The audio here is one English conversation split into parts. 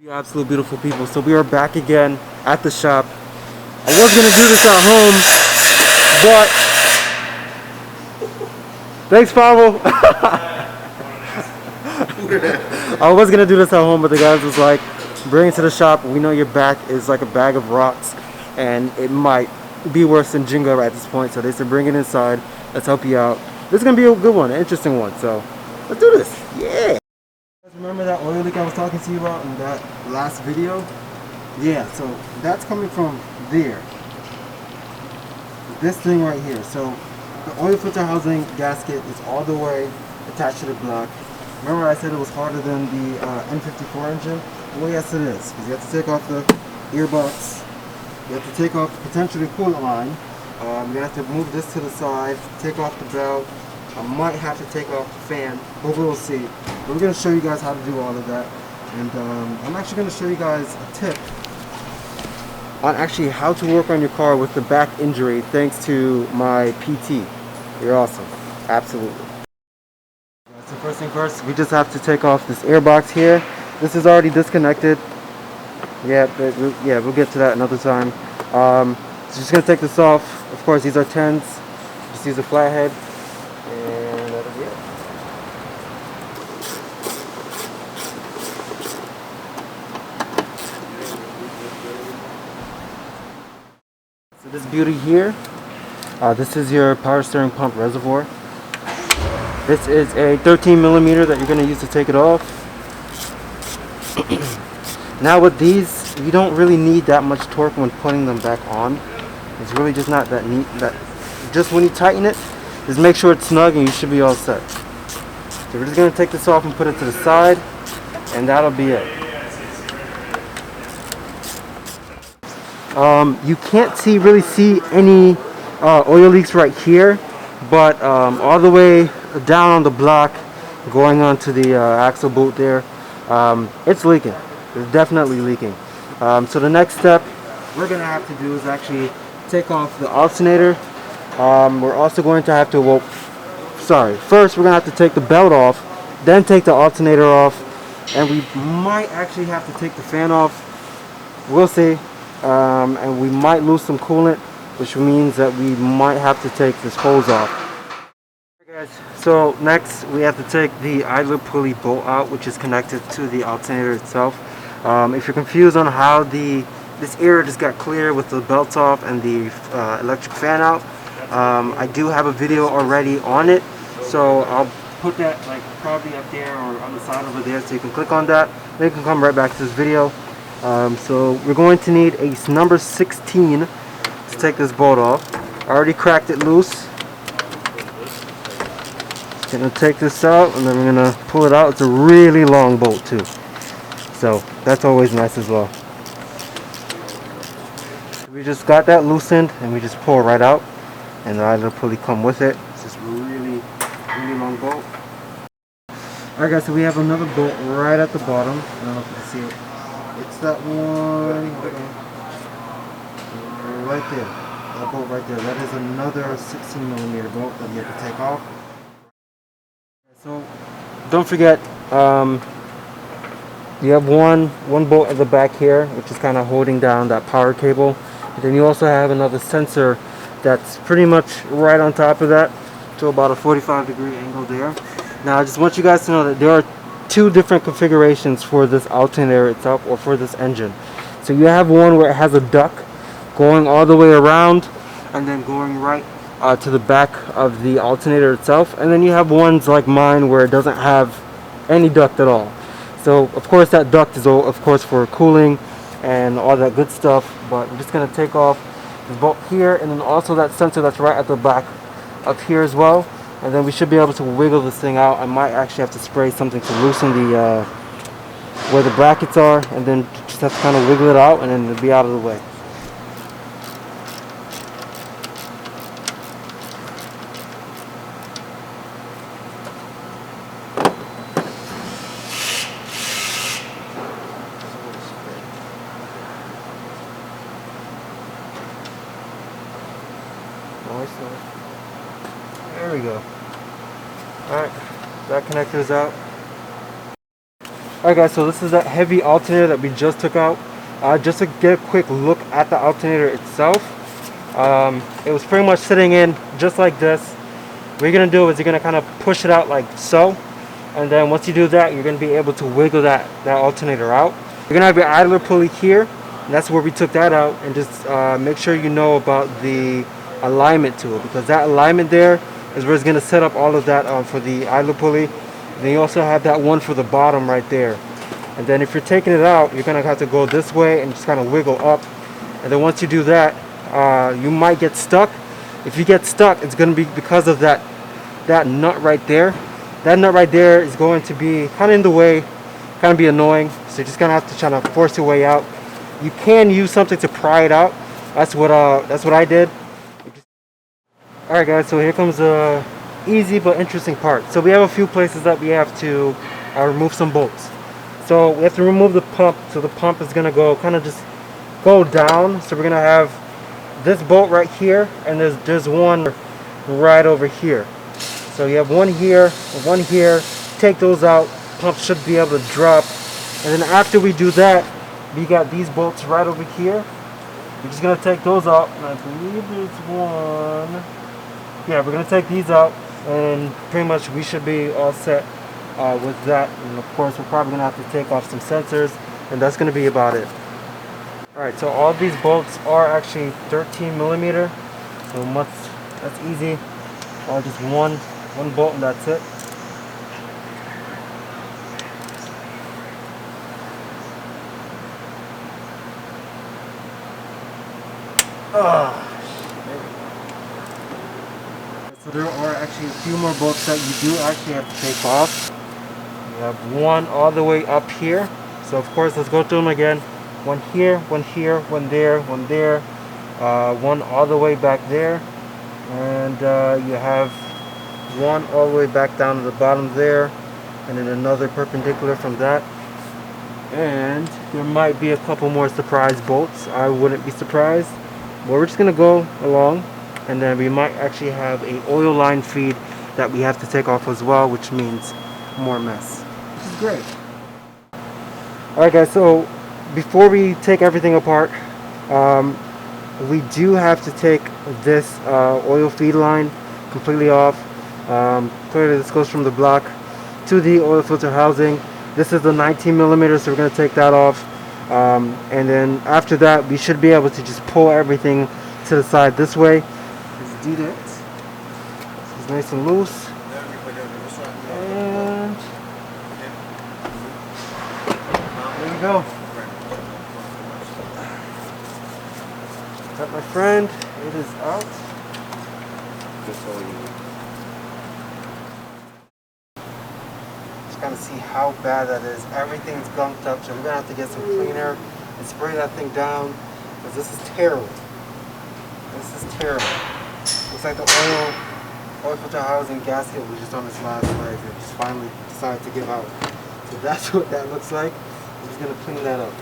You absolute beautiful people. So we are back again at the shop. I was gonna do this at home, but thanks, Pavel. I was gonna do this at home, but the guys was like, bring it to the shop. We know your back is like a bag of rocks, and it might be worse than Jenga at this point. So they said, bring it inside. Let's help you out. This is gonna be a good one, an interesting one. So let's do this. Yeah. Remember that oil leak I was talking to you about in that last video? Yeah, so that's coming from there. This thing right here. So the oil filter housing gasket is all the way attached to the block. Remember I said it was harder than the N54 engine? Well, yes it is. Because you have to take off the earbox. You have to take off potentially the coolant line. You're going to have to move this to the side, take off the belt. I might have to take off the fan, but we'll see. But we're going to show you guys how to do all of that. And I'm actually going to show you guys a tip on actually how to work on your car with the back injury thanks to my PT. You're awesome. Absolutely. So first thing first, we just have to take off this air box here. This is already disconnected. Yeah, we'll get to that another time. So just going to take this off. Of course, these are 10s. Just use a flathead. And that'll be it. So this beauty here, this is your power steering pump reservoir. This is a 13 millimeter that you're going to use to take it off. Now with these, you don't really need that much torque when putting them back on. It's really just not that neat. Just when you tighten it, just make sure it's snug and you should be all set. So we're just going to take this off and put it to the side, and that'll be it. You can't really see any oil leaks right here, but all the way down on the block going onto the axle bolt there, it's leaking. It's definitely leaking. So the next step we're going to have to do is actually take off the alternator. We're also going to have to, first we're going to have to take the belt off, then take the alternator off, and we might actually have to take the fan off. We'll see. And we might lose some coolant, which means that we might have to take this hose off. Okay guys, so next we have to take the idler pulley bolt out, which is connected to the alternator itself. If you're confused on how this area just got clear with the belts off and the electric fan out, I do have a video already on it, so I'll put that like probably up there or on the side over there, so you can click on that. Then you can come right back to this video. So we're going to need a number 16 to take this bolt off. I already cracked it loose. Gonna take this out and then we're gonna pull it out. It's a really long bolt too, so that's always nice as well. We just got that loosened and we just pull right out, and the idler pulley come with it. It's just really long bolt. Alright guys, so we have another bolt right at the bottom. I don't know if you can see it. It's that one right there. That bolt right there. That is another 16 millimeter bolt that you have to take off. So don't forget, you have one bolt at the back here, which is kind of holding down that power cable. And then you also have another sensor that's pretty much right on top of that, to about a 45-degree angle there. Now I just want you guys to know that there are two different configurations for this alternator itself, or for this engine. So you have one where it has a duct going all the way around and then going right to the back of the alternator itself, and then you have ones like mine where it doesn't have any duct at all. So of course that duct is of course for cooling and all that good stuff, but I'm just going to take off the bolt here, and then also that sensor that's right at the back up here as well, and then we should be able to wiggle this thing out. I might actually have to spray something to loosen the where the brackets are, and then just have to kind of wiggle it out, and then it'll be out of the way. There we go. Alright, that connector is out. Alright guys, so this is that heavy alternator that we just took out. Just to get a quick look at the alternator itself. It was pretty much sitting in just like this. What you're going to do is you're going to kind of push it out like so. And then once you do that, you're going to be able to wiggle that alternator out. You're going to have your idler pulley here. And that's where we took that out. And just make sure you know about the alignment tool, because that alignment there is where it's going to set up all of that for the idler pulley. And then you also have that one for the bottom right there. And then if you're taking it out, you're going to have to go this way and just kind of wiggle up. And then once you do that, you might get stuck. If you get stuck, it's going to be because of that nut right there. That nut right there is going to be kind of in the way, kind of be annoying. So you're just going to have to try to force your way out. You can use something to pry it out. That's what I did. Alright guys, so here comes the easy but interesting part. So we have a few places that we have to remove some bolts. So we have to remove the pump. So the pump is going to go kind of just go down. So we're going to have this bolt right here, and there's one right over here. So you have one here, one here. Take those out. Pump should be able to drop. And then after we do that, we got these bolts right over here. We're just going to take those out. And I believe there's one. Yeah, we're going to take these out, and pretty much we should be all set with that. And of course, we're probably going to have to take off some sensors, and that's going to be about it. Alright, so all these bolts are actually 13 millimeter. So that's easy. Just one bolt and that's it. So there are actually a few more bolts that you do actually have to take off. You have one all the way up here. So of course, let's go through them again. One here, one there, one all the way back there. And you have one all the way back down to the bottom there. And then another perpendicular from that. And there might be a couple more surprise bolts. I wouldn't be surprised. But we're just going to go along. And then we might actually have a oil line feed that we have to take off as well, which means more mess, which is great. Alright guys, so before we take everything apart, we do have to take this oil feed line completely off. Clearly this goes from the block to the oil filter housing. This is the 19 millimeters, so we're going to take that off. And then after that, we should be able to just pull everything to the side this way. Let's do that. It's nice and loose. And there you go. Got my friend. It is out. Just gotta see how bad that is. Everything's gunked up, so we're gonna have to get some cleaner and spray that thing down, because this is terrible. This is terrible. Looks like the oil filter housing gasket was just on its last leg. It just finally decided to give out. So that's what that looks like. I'm just gonna clean that up.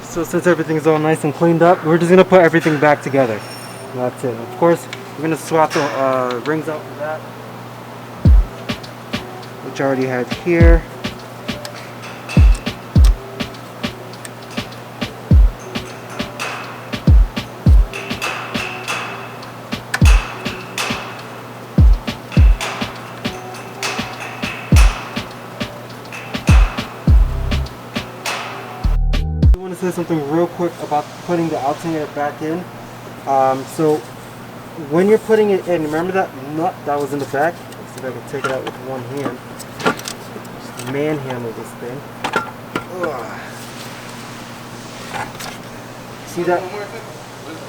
So since everything's all nice and cleaned up, we're just going to put everything back together. And that's it. Of course, we're going to swap the rings out for that, which I already have here. say something real quick about putting the alternator back in. So when you're putting it in, remember that nut that was in the back? Let's see if I can take it out with one hand. Just manhandle this thing. Ugh. See that?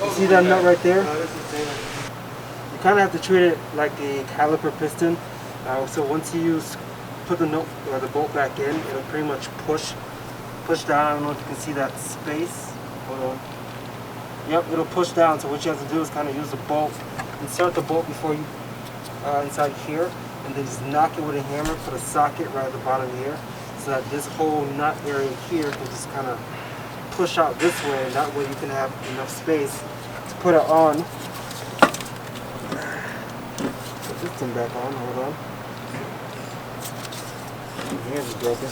You see that nut right there? You kind of have to treat it like a caliper piston. So once you put the nut or the bolt back in, it'll pretty much push down. I don't know if you can see that space. Hold on. Yep, it'll push down. So what you have to do is kind of use the bolt, insert the bolt before you inside here, and then just knock it with a hammer. Put a socket right at the bottom here, so that this whole nut area here can just kind of push out this way, and that way you can have enough space to put it on. Put this thing back on. Hold on. My hands are broken.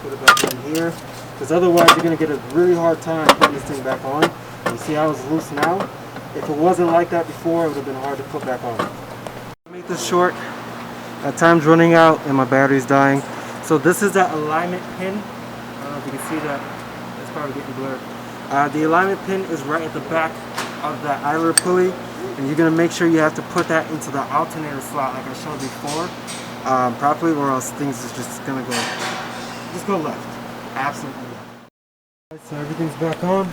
Put it back in here, because otherwise you're going to get a really hard time putting this thing back on. You see how it's loose now? If it wasn't like that before, it would have been hard to put back on. To make this short, time's running out and my battery's dying. So this is that alignment pin. I don't know if you can see that. It's probably getting blurred. The alignment pin is right at the back of that idler pulley, and you're going to make sure you have to put that into the alternator slot like I showed before properly, or else things is just going to go left. Absolutely left. Right, so everything's back on.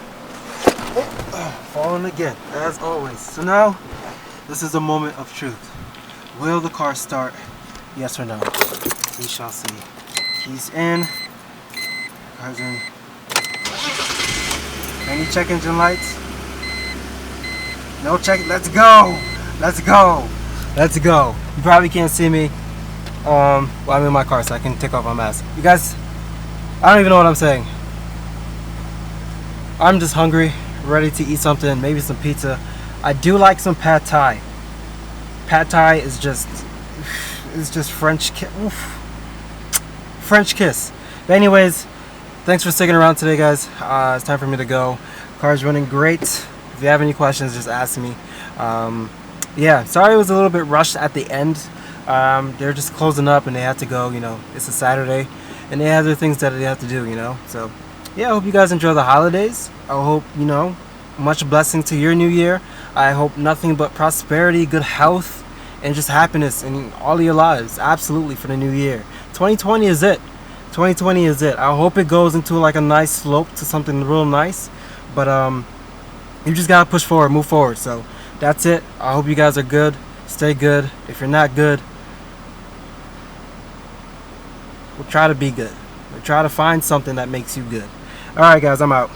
Falling again, as always. So now, this is a moment of truth. Will the car start? Yes or no? We shall see. Keys in. Car's in. Any check engine lights? No check. Let's go! Let's go! Let's go! You probably can't see me. Well, I'm in my car, so I can take off my mask. You guys, I don't even know what I'm saying. I'm just hungry, ready to eat something, maybe some pizza. I do like some pad thai. Pad thai is just French kiss. But anyways, thanks for sticking around today, guys. It's time for me to go. Car's running great. If you have any questions, just ask me. Yeah, sorry it was a little bit rushed at the end. They're just closing up and they have to go, you know, it's a Saturday and they have their things that they have to do, you know. So yeah, I hope you guys enjoy the holidays. I hope, you know, much blessing to your new year. I hope nothing but prosperity, good health, and just happiness in all of your lives. Absolutely, for the new year. 2020 is it. 2020 is it. I hope it goes into like a nice slope to something real nice. But you just gotta push forward, move forward. So that's it. I hope you guys are good. Stay good. If you're not good, we'll try to be good. We'll try to find something that makes you good. Alright guys, I'm out.